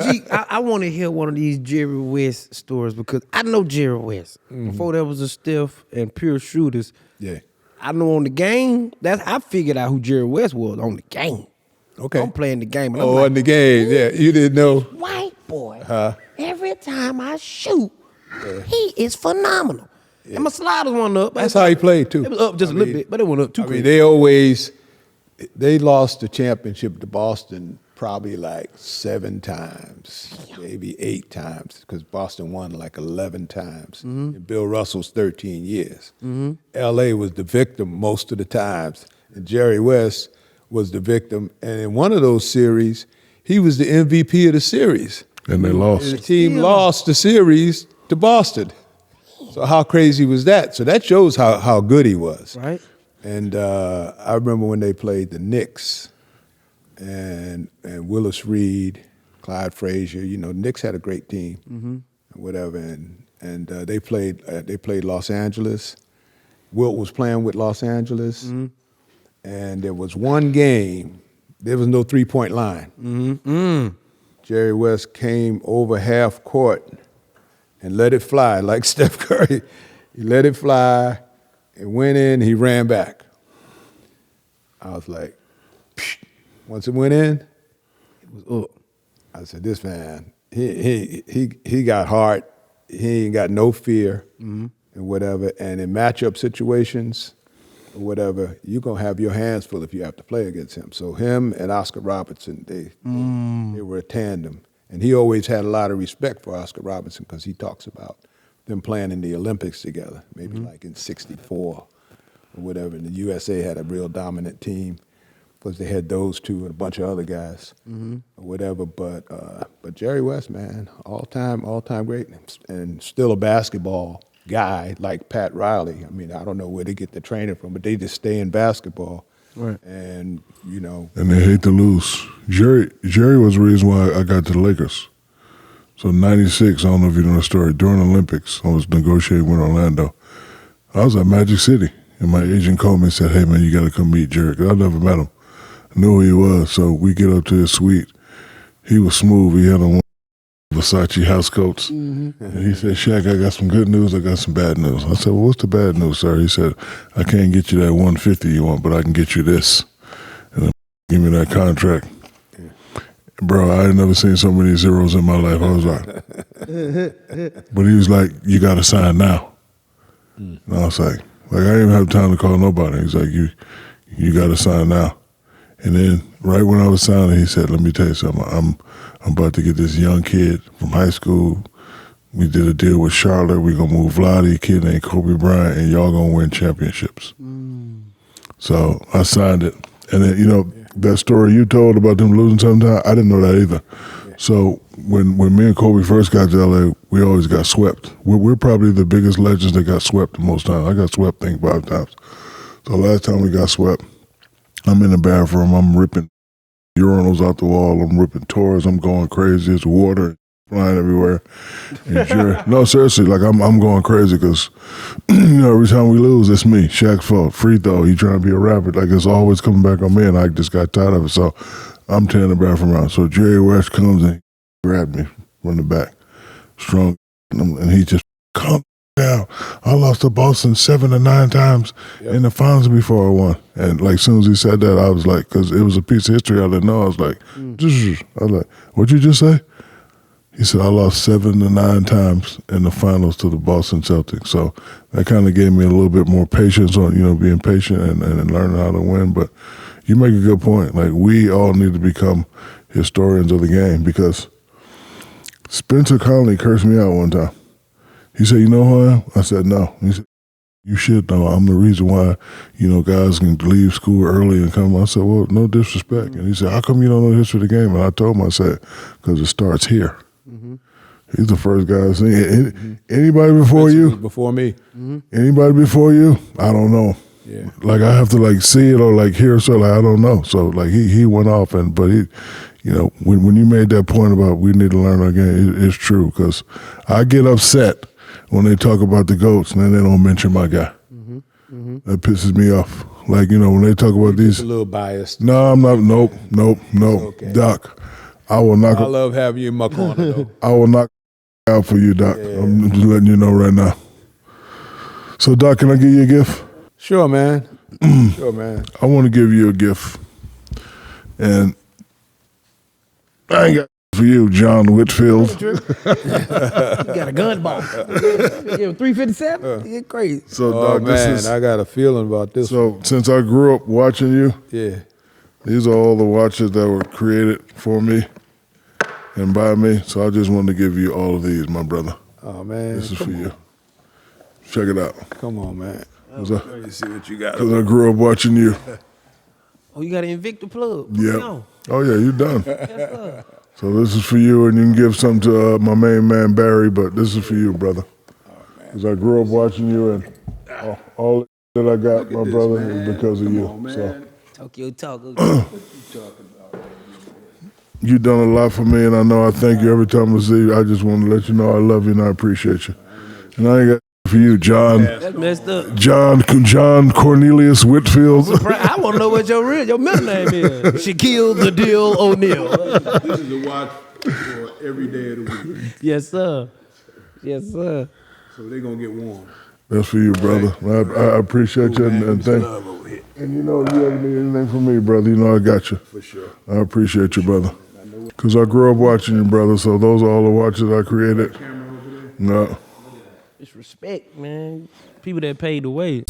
OG, I want to hear one of these Jerry West stories because I know Jerry West. Before there was a stiff and pure shooters. Yeah. I know on the game, I figured out who Jerry West was on the game. Okay. I'm playing the game. And I'm Oh, like, in the game, yeah. You didn't know. White boy, every time I shoot, he is phenomenal. And my sliders went up. That's how he played, too. It was up just a little bit, but it went up too quick. They lost the championship to Boston probably like 7 times, maybe 8 times, because Boston won like 11 times. And Bill Russell's 13 years. L.A. was the victim most of the times, and Jerry West was the victim. And in one of those series, he was the MVP of the series. And they lost. And the team lost the series to Boston. So how crazy was that? So that shows how good he was. Right. And I remember when they played the Knicks and Willis Reed, Clyde Frazier. You know, the Knicks had a great team, whatever. And they played Los Angeles. Wilt was playing with Los Angeles, and there was one game. There was no 3-point line. Jerry West came over half court and let it fly like Steph Curry. He let it fly. It went in, he ran back. I was like, psh. Once it went in, it was up. I said, this man, he got heart. He ain't got no fear and whatever. And in matchup situations or whatever, you're going to have your hands full if you have to play against him. So him and Oscar Robertson, they were a tandem. And he always had a lot of respect for Oscar Robertson because he talks about them playing in the Olympics together, maybe like in '64 or whatever. And the USA had a real dominant team because they had those two and a bunch of other guys or whatever. But Jerry West, man, all-time great, and still a basketball guy like Pat Riley. I mean, I don't know where they get the training from, but they just stay in basketball. Right. And, you know. And they hate to lose. Jerry was the reason why I got to the Lakers. So in '96, I don't know if you know the story, during the Olympics, I was negotiating with Orlando. I was at Magic City, and my agent called me and said, hey, man, you got to come meet Jerry, because I never met him. I knew who he was, so we get up to his suite. He was smooth. He had on Versace house coats. And he said, Shaq, I got some good news, I got some bad news. I said, well, what's the bad news, sir? He said, I can't get you that 150 you want, but I can get you this. And then give me that contract. Bro, I ain't never seen so many zeros in my life. I was like, but he was like, you got to sign now. And I was like, I didn't have time to call nobody. He's like, you got to sign now. And then right when I was signing, he said, let me tell you something. I'm about to get this young kid from high school. We did a deal with Charlotte. We're going to move Vlade, a kid named Kobe Bryant, and y'all going to win championships. So I signed it. And then, you know, that story you told about them losing sometime, I didn't know that either. So when me and Kobe first got to L.A., we always got swept. We're probably the biggest legends that got swept the most times. I got swept, I think, 5 times. So last time we got swept, I'm in the bathroom, I'm ripping urinals out the wall, I'm ripping toys, I'm going crazy, it's water flying everywhere. And Jerry, no, seriously, like I'm going crazy because, you know, every time we lose, it's me. Shaq's fault. Free throw. He trying to be a rapper. Like it's always coming back on me, and I just got tired of it. So I'm tearing the bathroom out. So Jerry West comes and grabbed me from the back, strong, and he just calm down. I lost to Boston 7 to 9 times in the finals before I won. And like as soon as he said that, I was like, because it was a piece of history I didn't know. I was like, what'd you just say? He said, I lost 7 to 9 times in the finals to the Boston Celtics. So that kind of gave me a little bit more patience on, you know, being patient and learning how to win. But you make a good point. Like, we all need to become historians of the game because Spencer Conley cursed me out one time. He said, you know who I am? I said, no. He said, you should know. I'm the reason why, you know, guys can leave school early and come. I said, well, no disrespect. And he said, how come you don't know the history of the game? And I told him, I said, because it starts here. He's the first guy I've seen. Anybody before you? Before me. Anybody before you? I don't know. Yeah. Like I have to like see it or like hear so like I don't know. So like he went off but he, you know, when you made that point about we need to learn our game, it's true because I get upset when they talk about the GOATs and then they don't mention my guy. That pisses me off. Like, you know, when they talk about these. A little biased. No, I'm not. Nope. Okay. Doc. I will knock. I love having you in my corner, though. I will knock out for you, Doc. Yeah. I'm just letting you know right now. So, Doc, can I give you a gift? Sure, man. Sure, man. I want to give you a gift, and I ain't got for you, John Whitfield. You got a gun ball. Yeah, 357. You're crazy. So, Oh, Doc, man, I got a feeling about this. so since I grew up watching you, Yeah. these are all the watches that were created for me and by me. So I just wanted to give you all of these, my brother. Oh, man. This is for you. Check it out. Come on, man. Because Let me see what you got. I grew up watching you. Oh, you got an Invicta plug. Put me Yeah. on. Oh, yeah, you done. Yes, sir. So this is for you, and you can give some to my main man, Barry, but this is for you, brother. Because I grew up watching you, and all that I got, my brother, is because of you. So Tokyo talk. you done a lot for me, and I know I thank you every time I see you. I just want to let you know I love you and I appreciate you. And I ain't got for you, John. That's messed up. John Cornelius Whitfield. I want to know what your middle name is. Shaquille the Deal O'Neal. This is a watch for every day of the week. Yes, sir. Yes, sir. So they're going to get warm. That's for you, brother. I appreciate you and thank you. And you know, if you ever need anything from me, brother, you know I got you. For sure. I appreciate you, brother. Because I grew up watching you, brother, so those are all the watches I created. No. It's respect, man. People that paid the way.